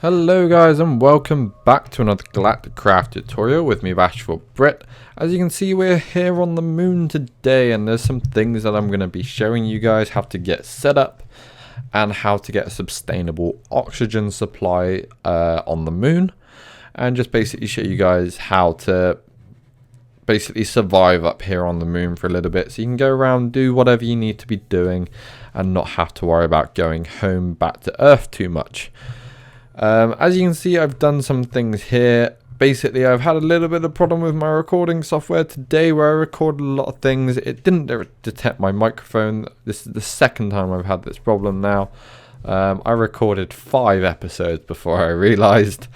Hello guys and welcome back to another Galacticraft tutorial with me Bashful Brit. As you can see, we're here on the moon today and there's some things that I'm going to be showing you guys how to get set up and how to get a sustainable oxygen supply on the moon, and just basically show you guys how to basically survive up here on the moon for a little bit so you can go around, do whatever you need to be doing and not have to worry about going home back to Earth too much. As you can see, I've done some things here. Basically, I've had a little bit of problem with my recording software today where I recorded a lot of things. It didn't detect my microphone. This is the second time I've had this problem now. I recorded 5 episodes before I realized.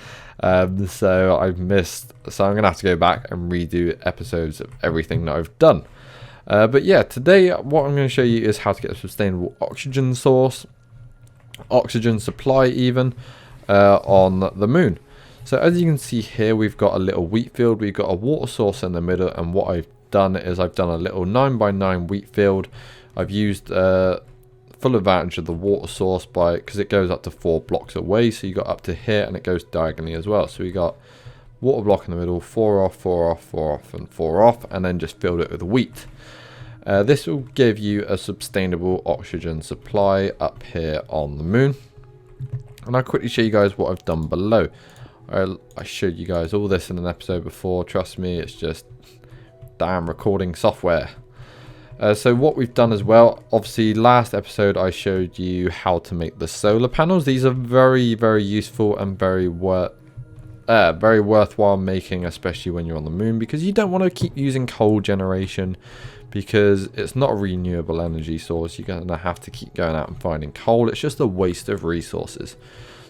So I've missed. So I'm going to have to go back and redo episodes of everything that I've done. But yeah, today what I'm going to show you is how to get a sustainable oxygen source, oxygen supply even, on the moon. So as you can see here, we've got a little wheat field, we've got a water source in the middle, and what I've done is I've done a little 9x9 wheat field. I've used full advantage of the water source because it goes up to 4 blocks away, so you got up to here and it goes diagonally as well. So we got water block in the middle, 4 off, 4 off, 4 off and 4 off, and then just filled it with wheat. This will give you a sustainable oxygen supply up here on the moon. And I'll quickly show you guys what I've done below. I showed you guys all this in an episode before. Trust me, it's just damn recording software. So what we've done as well, obviously last episode I showed you how to make the solar panels. These are very, very useful and very worthwhile making, especially when you're on the moon, because you don't want to keep using coal generation, because it's not a renewable energy source. You're going to have to keep going out and finding coal. It's just a waste of resources.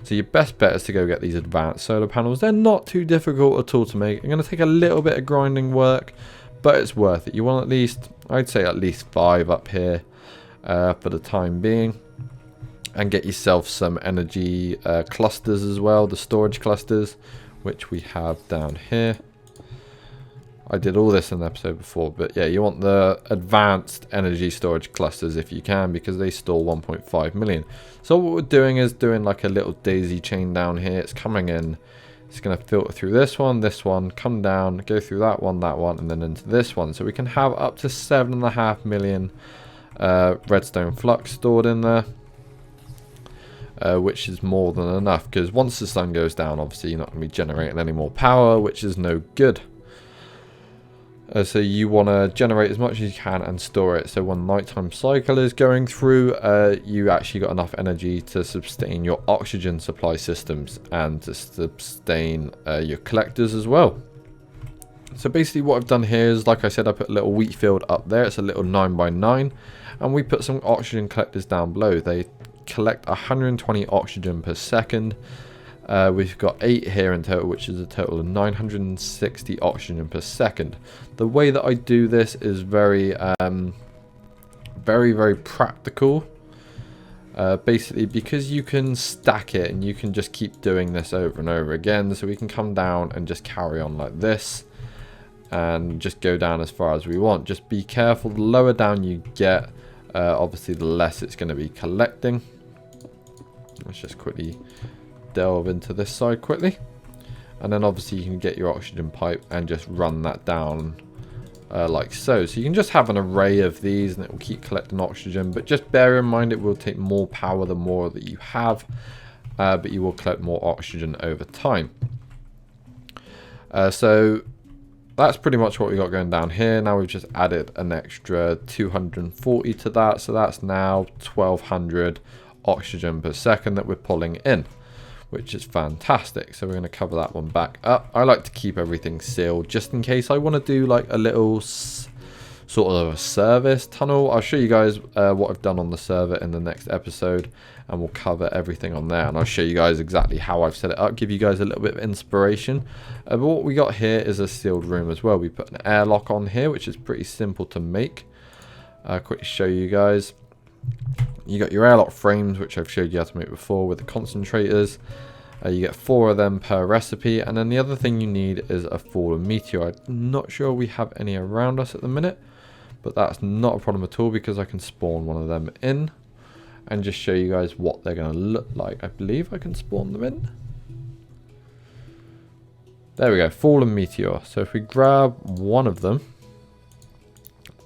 So your best bet is to go get these advanced solar panels. They're not too difficult at all to make. They're going to take a little bit of grinding work, but it's worth it. You want at least, I'd say at least 5 up here for the time being. And get yourself some energy clusters as well, the storage clusters, which we have down here. I did all this in an episode before, but yeah, you want the advanced energy storage clusters if you can, because they store 1.5 million. So what we're doing is doing like a little daisy chain down here. It's coming in, it's going to filter through this one, come down, go through that one, and then into this one. So we can have up to 7.5 million redstone flux stored in there, which is more than enough, because once the sun goes down, obviously you're not going to be generating any more power, which is no good. So you want to generate as much as you can and store it, so when nighttime cycle is going through, you actually got enough energy to sustain your oxygen supply systems and to sustain your collectors as well. So basically what I've done here is, like I said, I put a little wheat field up there. It's a little 9x9, and we put some oxygen collectors down below. They collect 120 oxygen per second. We've got 8 here in total, which is a total of 960 oxygen per second. The way that I do this is very practical. Basically, because you can stack it and you can just keep doing this over and over again. So we can come down and just carry on like this and just go down as far as we want. Just be careful, the lower down you get, obviously the less it's going to be collecting. Let's just quickly delve into this side quickly, and then obviously you can get your oxygen pipe and just run that down like so. So you can just have an array of these and it will keep collecting oxygen, but just bear in mind it will take more power the more that you have, but you will collect more oxygen over time. So that's pretty much what we got going down here. Now we've just added an extra 240 to that, so that's now 1200 oxygen per second that we're pulling in, which is fantastic. So we're going to cover that one back up. I like to keep everything sealed just in case I want to do like a little sort of a service tunnel. I'll show you guys what I've done on the server in the next episode, and we'll cover everything on there, and I'll show you guys exactly how I've set it up, give you guys a little bit of inspiration. But what we got here is a sealed room as well. We put an airlock on here, which is pretty simple to make. I'll quickly show you guys. You got your airlock frames, which I've showed you how to make before, with the concentrators. You get 4 of them per recipe, and then the other thing you need is a fallen meteor. I'm not sure we have any around us at the minute, but that's not a problem at all, because I can spawn one of them in and just show you guys what they're going to look like. I believe I can spawn them in. There we go, fallen meteor. So if we grab one of them,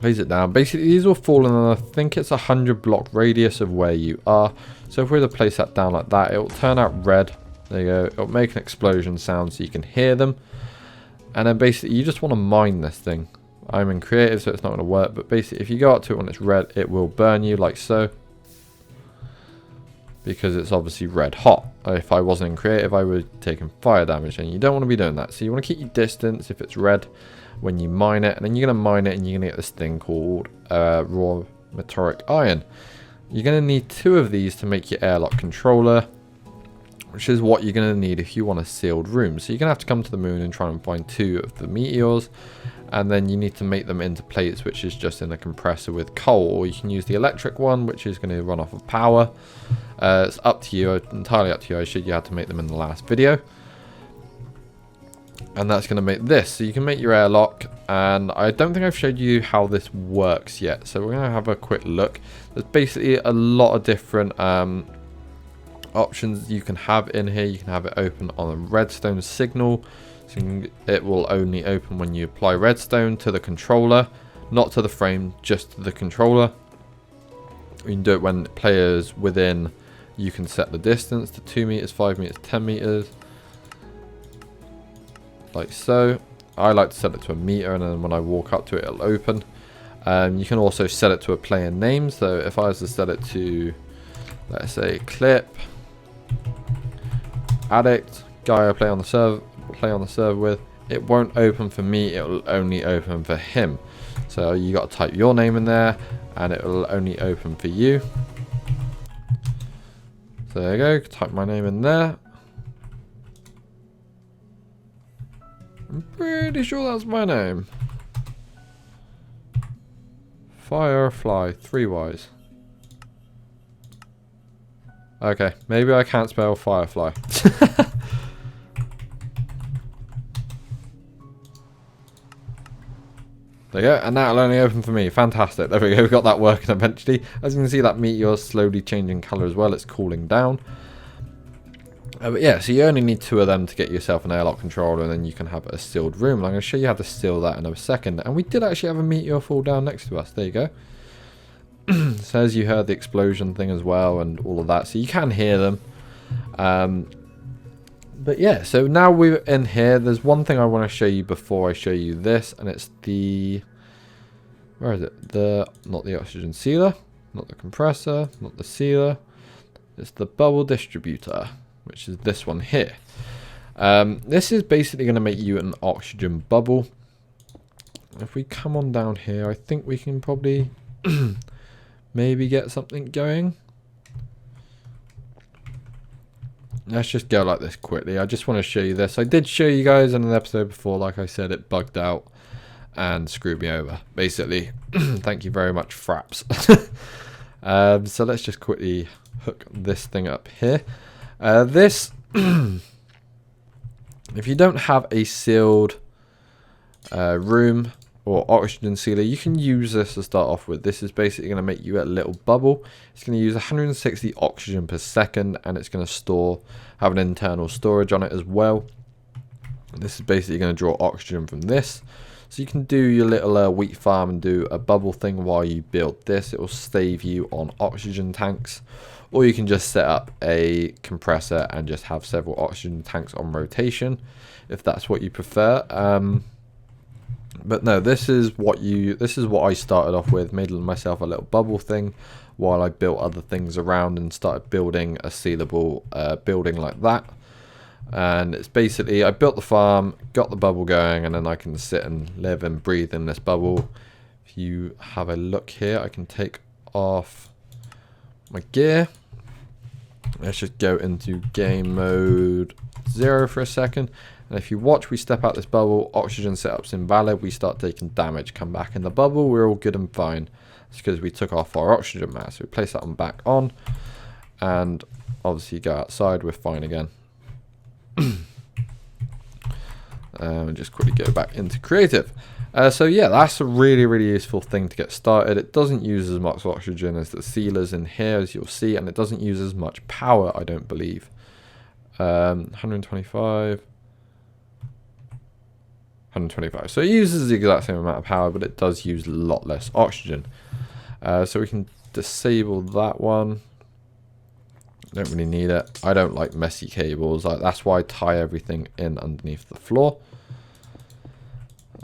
place it down. Basically, these will fall in, and I think it's 100 block radius of where you are. So if we were to place that down like that, it will turn out red. There you go. It'll make an explosion sound so you can hear them. And then basically, you just want to mine this thing. I'm in creative, so it's not going to work. But basically, if you go up to it when it's red, it will burn you like so. Because it's obviously red hot. If I wasn't in creative, I would have taken fire damage, and you don't want to be doing that. So you want to keep your distance if it's red when you mine it, and then you're going to mine it, and you're going to get this thing called raw meteoric iron. You're going to need 2 of these to make your airlock controller, which is what you're going to need if you want a sealed room. So you're going to have to come to the moon and try and find 2 of the meteors, and then you need to make them into plates, which is just in a compressor with coal, or you can use the electric one, which is going to run off of power. It's up to you, entirely up to you. I showed you how to make them in the last video. And that's going to make this. So you can make your airlock, and I don't think I've showed you how this works yet. So we're going to have a quick look. There's basically a lot of different options you can have in here. You can have it open on a redstone signal. So it will only open when you apply redstone to the controller, not to the frame, just to the controller. You can do it when players within, you can set the distance to 2 meters, 5 meters, 10 meters. Like so. I like to set it to a meter, and then when I walk up to it, it'll open. You can also set it to a player name. So if I was to set it to, let's say, Clip, Addict, guy I play on the server with, it won't open for me, it will only open for him. So you got to type your name in there, and it will only open for you. So there you go, type my name in there. I'm pretty sure that's my name. Firefly, 3 Ys. Okay, maybe I can't spell Firefly. There you go, and that'll only open for me. Fantastic. There we go, we got that working eventually. As you can see, that meteor is slowly changing colour as well. It's cooling down. But yeah, so you only need 2 of them to get yourself an airlock controller, and then you can have a sealed room. And I'm going to show you how to seal that in a second. And we did actually have a meteor fall down next to us. There you go. Says you heard the explosion thing as well and all of that. So you can hear them. But yeah, so now we're in here. There's one thing I want to show you before I show you this. And it's the... Where is it? Not the oxygen sealer. Not the compressor. Not the sealer. It's the bubble distributor, which is this one here. This is basically going to make you an oxygen bubble. If we come on down here, I think we can probably maybe get something going. Let's just go like this quickly. I just want to show you this. I did show you guys in an episode before. Like I said, it bugged out and screwed me over, basically. Thank you very much, Fraps. So let's just quickly hook this thing up here. This, if you don't have a sealed room or oxygen sealer, you can use this to start off with. This is basically going to make you a little bubble. It's going to use 160 oxygen per second, and it's going to have an internal storage on it as well. This is basically going to draw oxygen from this. So you can do your little wheat farm and do a bubble thing while you build this. It will save you on oxygen tanks. Or you can just set up a compressor and just have several oxygen tanks on rotation, if that's what you prefer. But no, this is what I started off with. Made myself a little bubble thing while I built other things around and started building a sealable building like that. And it's basically, I built the farm, got the bubble going, and then I can sit and live and breathe in this bubble. If you have a look here, I can take off my gear. Let's just go into game mode 0 for a second. And if you watch, we step out this bubble, oxygen setup's invalid, we start taking damage, come back in the bubble, we're all good and fine. It's because we took off our oxygen mask. So we place that one back on, and obviously go outside, we're fine again. Just quickly go back into creative. So yeah, that's a really useful thing to get started. It doesn't use as much oxygen as the sealers in here, as you'll see, and it doesn't use as much power, I don't believe. 125. 125. So it uses the exact same amount of power, but it does use a lot less oxygen. So we can disable that one. Don't really need it. I don't like messy cables. That's why I tie everything in underneath the floor.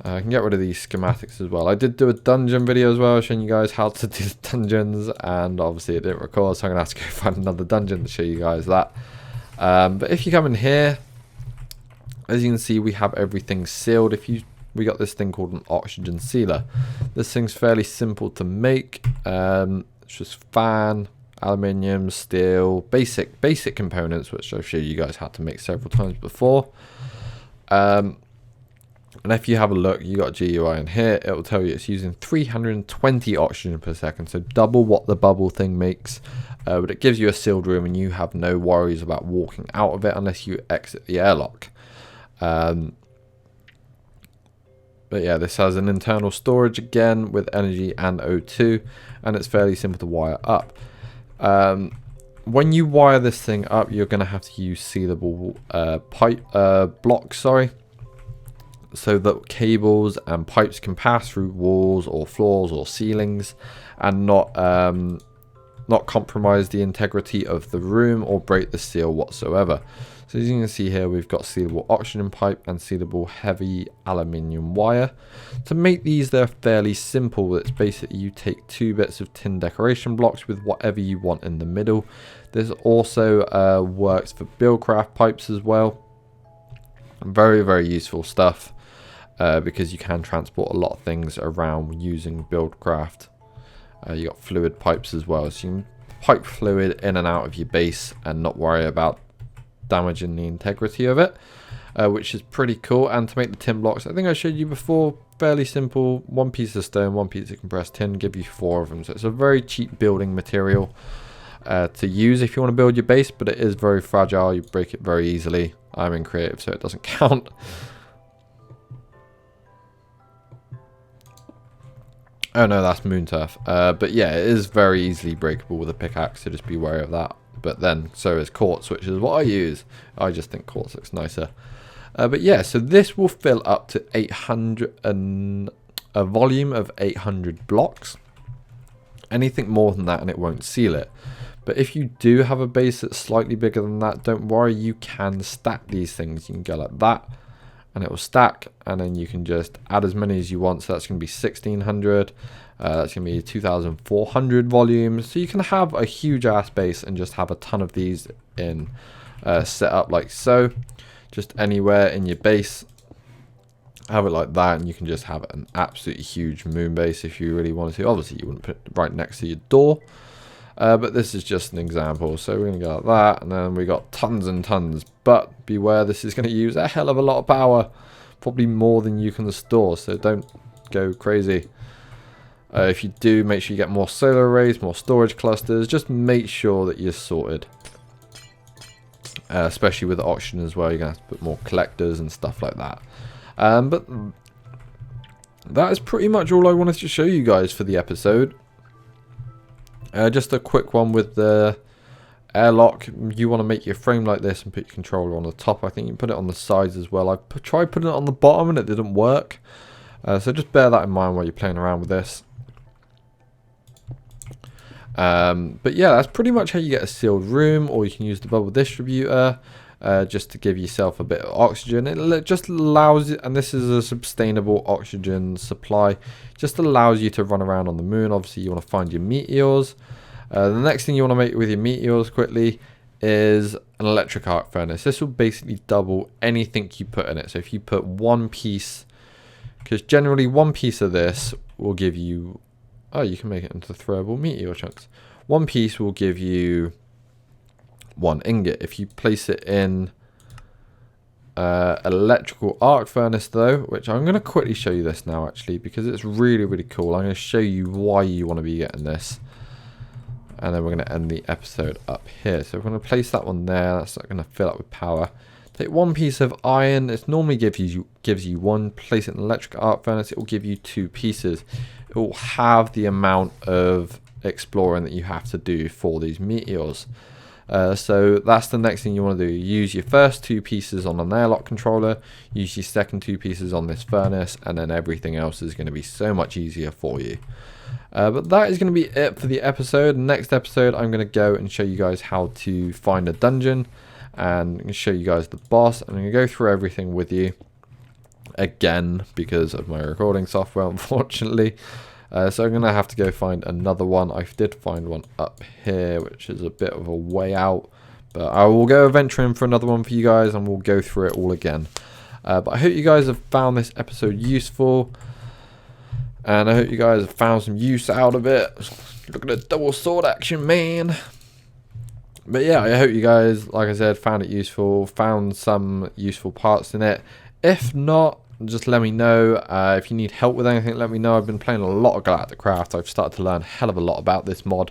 I can get rid of these schematics as well. I did do a dungeon video as well, showing you guys how to do dungeons, and obviously it didn't record, so I'm going to have to go find another dungeon to show you guys that. But if you come in here, as you can see, we have everything sealed. We got this thing called an oxygen sealer. This thing's fairly simple to make. It's just fan, aluminium, steel, basic components, which I've showed you guys how to make several times before. And if you have a look, you got GUI in here, it will tell you it's using 320 oxygen per second, so double what the bubble thing makes. But it gives you a sealed room, and you have no worries about walking out of it unless you exit the airlock. But yeah, this has an internal storage again with energy and O2, and it's fairly simple to wire up. When you wire this thing up, you're going to have to use sealable blocks, so that cables and pipes can pass through walls or floors or ceilings and not compromise the integrity of the room or break the seal whatsoever. So as you can see here, we've got sealable oxygen pipe and sealable heavy aluminium wire. To make these, they're fairly simple. It's basically you take 2 bits of tin decoration blocks with whatever you want in the middle. This also works for Buildcraft pipes as well. Very, very useful stuff. Because you can transport a lot of things around using Buildcraft. You got fluid pipes as well, so you can pipe fluid in and out of your base and not worry about damaging the integrity of it, which is pretty cool. And to make the tin blocks, I think I showed you before, fairly simple. 1 piece of stone, 1 piece of compressed tin, give you 4 of them. So it's a very cheap building material to use if you want to build your base, but it is very fragile. You break it very easily. I'm in creative, so it doesn't count. Oh no, that's moon turf. But yeah, it is very easily breakable with a pickaxe, so just be wary of that. But then, so is quartz, which is what I use. I just think quartz looks nicer. But yeah, so this will fill up to 800 and a volume of 800 blocks. Anything more than that and it won't seal it. But if you do have a base that's slightly bigger than that, don't worry, you can stack these things. You can go like that, and it will stack, and then you can just add as many as you want. So that's going to be 1600, that's going to be 2400 volumes. So you can have a huge ass base and just have a ton of these in set up like so, just anywhere in your base. Have it like that, and you can just have an absolutely huge moon base if you really wanted to. Obviously you wouldn't put it right next to your door, but this is just an example. So we're going to go like that, and then we got tons and tons. But beware, this is going to use a hell of a lot of power, probably more than you can store, so don't go crazy. If you do, make sure you get more solar arrays, more storage clusters. Just make sure that you're sorted, especially with the oxygen as well. You're going to have to put more collectors and stuff like that. But that is pretty much all I wanted to show you guys for the episode. Just a quick one with the airlock. You want to make your frame like this and put your controller on the top. I think you can put it on the sides as well. I tried putting it on the bottom and it didn't work. So just bear that in mind while you're playing around with this. But yeah, that's pretty much how you get a sealed room, or you can use the bubble distributor just to give yourself a bit of oxygen. It just allows you, and this is a sustainable oxygen supply, just allows you to run around on the moon. Obviously you want to find your meteors. The next thing you want to make with your meteors quickly is an electric arc furnace. This will basically double anything you put in it. So if you put 1 piece, because generally 1 piece of this will give you, oh, you can make it into throwable meteor chunks. 1 piece will give you 1 ingot. If you place it in electrical arc furnace though, which I'm going to quickly show you this now actually, because it's really, really cool. I'm going to show you why you want to be getting this. And then we're going to end the episode up here. So we're going to place that one there. That's not going to fill up with power. Take 1 piece of iron. It normally gives you 1. Place it in an electric arc furnace. It will give you 2 pieces. It will have the amount of exploring that you have to do for these meteors. So that's the next thing you want to do. Use your first 2 pieces on an airlock controller, use your second 2 pieces on this furnace, and then everything else is going to be so much easier for you. But that is going to be it for the episode. Next episode, I'm going to go and show you guys how to find a dungeon, and show you guys the boss. I'm going to go through everything with you again because of my recording software, unfortunately. So I'm going to have to go find another one. I did find one up here, which is a bit of a way out. But I will go adventuring for another one for you guys, and we'll go through it all again. But I hope you guys have found this episode useful. And I hope you guys have found some use out of it. Look at the double sword action, man. But yeah, I hope you guys, like I said, found it useful. Found some useful parts in it. If not, just let me know. If you need help with anything, let me know. I've been playing a lot of Galacticraft. I've started to learn a hell of a lot about this mod.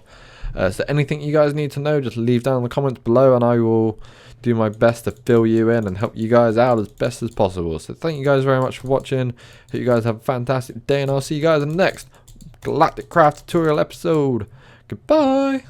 So anything you guys need to know, just leave down in the comments below, and I will do my best to fill you in and help you guys out as best as possible. So thank you guys very much for watching. Hope you guys have a fantastic day, and I'll see you guys in the next Galacticraft tutorial episode. Goodbye.